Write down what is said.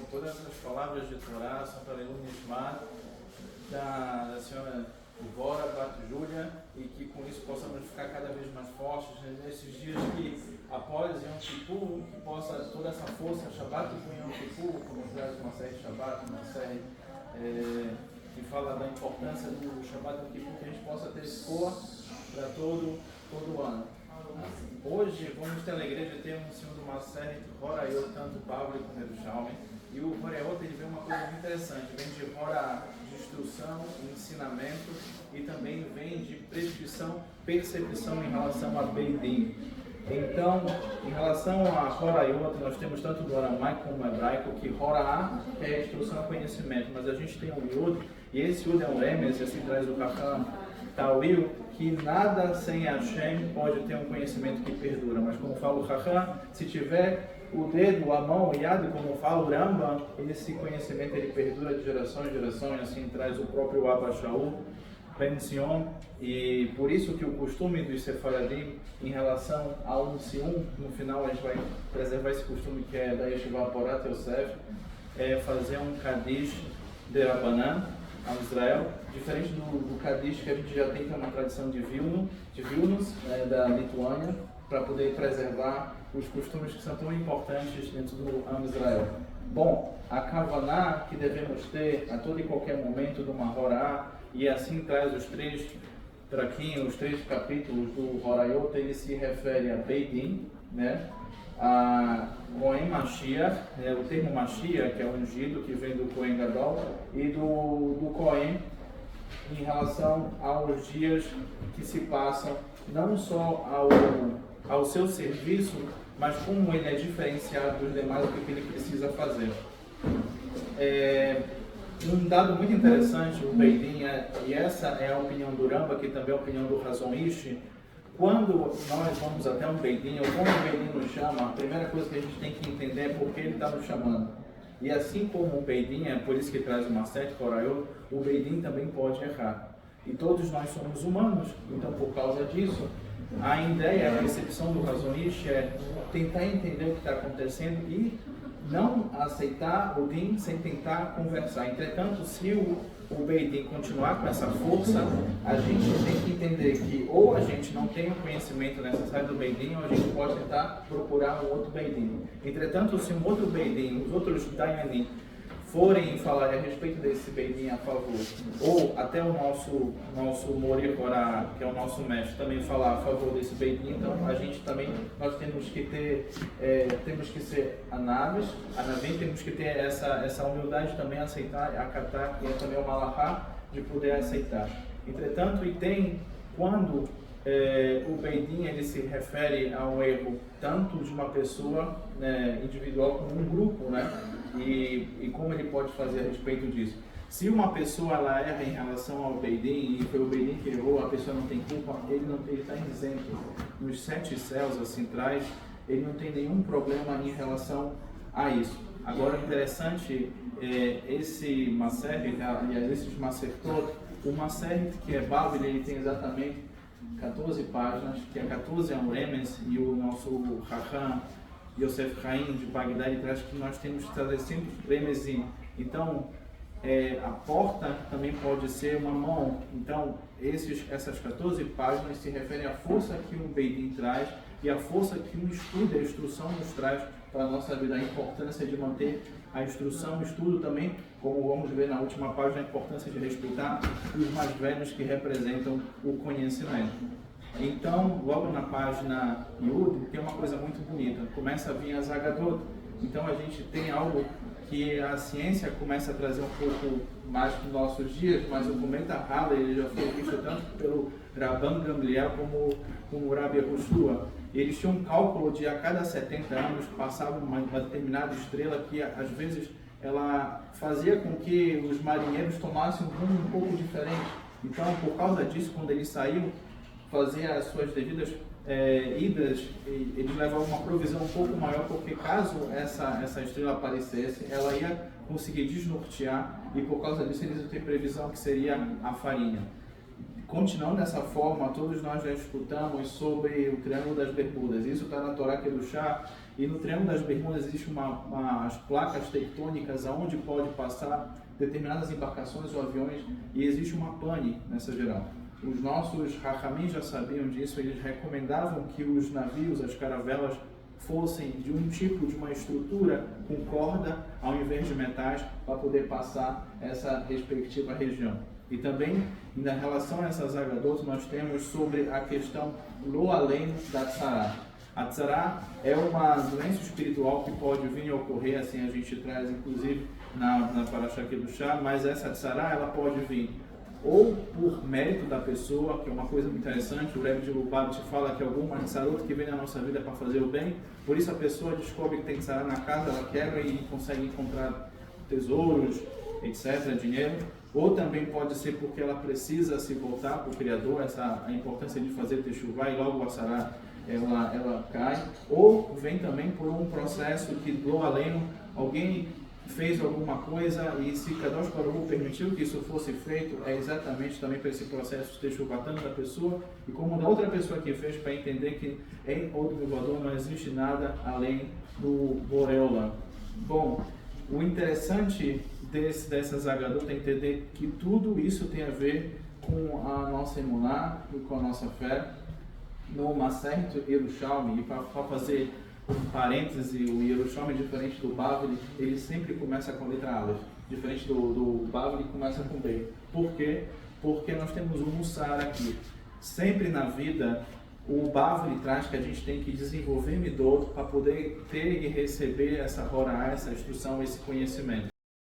Todas as palavras de Torá são para o Nishmat da senhora Ivora, Bat Júlia, e que com isso possamos ficar cada vez mais fortes nesses dias que, após Yom Kippur, que possa toda essa força, Shabbat com Yom Kippur, como traz uma série de Shabbat, uma série que fala da importância do Shabbat Yom Kippur, que a gente possa ter escola para todo o ano. Hoje vamos ter na igreja ter um senhor do Maser, Horayot, tanto Pablo como Yerushalmi, e o Horayot ele vê uma coisa muito interessante, vem de Hora, de instrução, ensinamento, e também vem de prescrição, percepção em relação a Beidim. Então, em relação a Horayot, nós temos tanto do aramaico como do hebraico, que Horá é instrução e conhecimento, mas a gente tem um Yud, e esse Yud é um Emes, assim traz o Kafam Tawil, que nada sem Hashem pode ter um conhecimento que perdura, mas como fala o Chacham, se tiver o dedo, a mão, o Yad, como fala o Rambam, esse conhecimento ele perdura de geração em geração, e assim traz o próprio Abba Shaul, Ben Zion, e por isso que o costume dos Sefaradim em relação ao Sium, no final a gente vai preservar esse costume que é da Yeshiva Porat Yosef, é fazer um Kadish de Rabbanan a Israel, diferente do Kadish que a gente já tem, que é uma tradição de Vilnius, da Lituânia, para poder preservar os costumes que são tão importantes dentro do Am Israel. Bom, a Kavaná que devemos ter a todo e qualquer momento do Mahorá, e assim traz os três traquinhos, os três capítulos do Horayot, ele se refere a Beidim, né? A Cohen Mashiach, o termo Mashiach, que é o ungido, que vem do Cohen Gadol, e do Cohen em relação aos dias que se passam, não só ao seu serviço, mas como ele é diferenciado dos demais, o que ele precisa fazer. Um dado muito interessante, o Beidim, e essa é a opinião do Ramba, que também é a opinião do Hazon Ish. Quando nós vamos até um Beidim, ou quando o Beidim nos chama, a primeira coisa que a gente tem que entender é por que ele está nos chamando. E assim como o Beidim, é por isso que traz uma sete Horayot, o Beidim também pode errar. E todos nós somos humanos, então por causa disso, a ideia, a percepção do Hazon Ish é tentar entender o que está acontecendo e não aceitar o Din sem tentar conversar. Entretanto, se o Beidim continuar com essa força, a gente tem que entender que ou a gente não tem o conhecimento necessário do Beidim, ou a gente pode tentar procurar um outro Beidim. Entretanto, se um outro Beidim, os outros Dayanim, forem falar a respeito desse Beidim a favor, ou até o nosso Mori Korah, que é o nosso mestre, também falar a favor desse Beidim, então a gente também, nós temos que ter, temos que ser anavim, temos que ter essa humildade também, aceitar, acatar, que é também o malachá, de poder aceitar. Entretanto, e tem quando o Beidim ele se refere a um erro tanto de uma pessoa individual como um grupo, né? E como ele pode fazer a respeito disso. Se uma pessoa ela erra em relação ao Beidim e foi o Beidim que errou, a pessoa não tem culpa, ele está isento. Nos 7 céus assim traz, ele não tem nenhum problema em relação a isso. Agora o interessante esse Maseret, aliás, esses Masertot, o Maseret que é Bábila, ele tem exatamente 14 páginas, que é 14 Amremes, e o nosso Chacham Yosef Chaim de Bagdá, ele traz que nós temos que trazer sempre Remezim. Então, a porta também pode ser uma mão. Então, essas 14 páginas se referem à força que o Beidim traz e à força que o estudo, a instrução nos traz para a nossa vida. A importância de manter a instrução, o estudo também, como vamos ver na última página, a importância de respeitar os mais velhos que representam o conhecimento. Então, logo na página Yud, tem uma coisa muito bonita, começa a vir as Agadot. Então a gente tem algo que a ciência começa a trazer um pouco mais nos nossos dias, mas o cometa Halley ele já foi visto tanto pelo Rabban Gamliel como o Rabi Yehoshua. Eles tinham um cálculo de a cada 70 anos passava uma determinada estrela que às vezes ela fazia com que os marinheiros tomassem um rumo um pouco diferente. Então, por causa disso, quando eles saíam fazer as suas devidas idas, eles levavam uma provisão um pouco maior, porque caso essa estrela aparecesse, ela ia conseguir desnortear, e por causa disso eles iam ter previsão que seria a farinha. continuando dessa forma, todos nós já escutamos sobre o Triângulo das Bermudas. Isso está na Torá Kedushá. E no Triângulo das Bermudas existem umas placas tectônicas aonde pode passar determinadas embarcações ou aviões, e existe uma pane nessa geral. Os nossos Hachamim já sabiam disso, eles recomendavam que os navios, as caravelas, fossem de um tipo, de uma estrutura com corda ao invés de metais, para poder passar essa respectiva região. E também, na relação a essas agadotas, nós temos sobre a questão lo além da tzará. A tzará é uma doença espiritual que pode vir a ocorrer, assim a gente traz inclusive na Parashá Kedushá, mas essa tzará ela pode vir ou por mérito da pessoa, que é uma coisa muito interessante. O Rebbe de Lubavitch fala que alguma tzarot que vem na nossa vida para fazer o bem, por isso a pessoa descobre que tem tzará na casa, ela quebra e consegue encontrar tesouros, etc., dinheiro. Ou também pode ser porque ela precisa se voltar para o Criador, a importância de fazer teshuvá, e logo a tzará ela cai. Ou vem também por um processo que do além alguém fez alguma coisa, e se Kadosh Baruch Hu permitiu que isso fosse feito, é exatamente também para esse processo de teshuvatando da pessoa, e como da outra pessoa que fez, para entender que em outro Vivador não existe nada além do Boreolam. Bom, o interessante dessas Agadot é entender que tudo isso tem a ver com a nossa emuná e com a nossa fé. No Maseret Yerushalmi, e para fazer um parêntese, o Yerushalmi, diferente do Bavli, ele sempre começa com a letra Aleph, diferente do Bavli, começa com B. Por quê? Porque nós temos um Mussar aqui. Sempre na vida, o Bavli traz que a gente tem que desenvolver Midot para poder ter e receber essa Horá, essa instrução, esse conhecimento.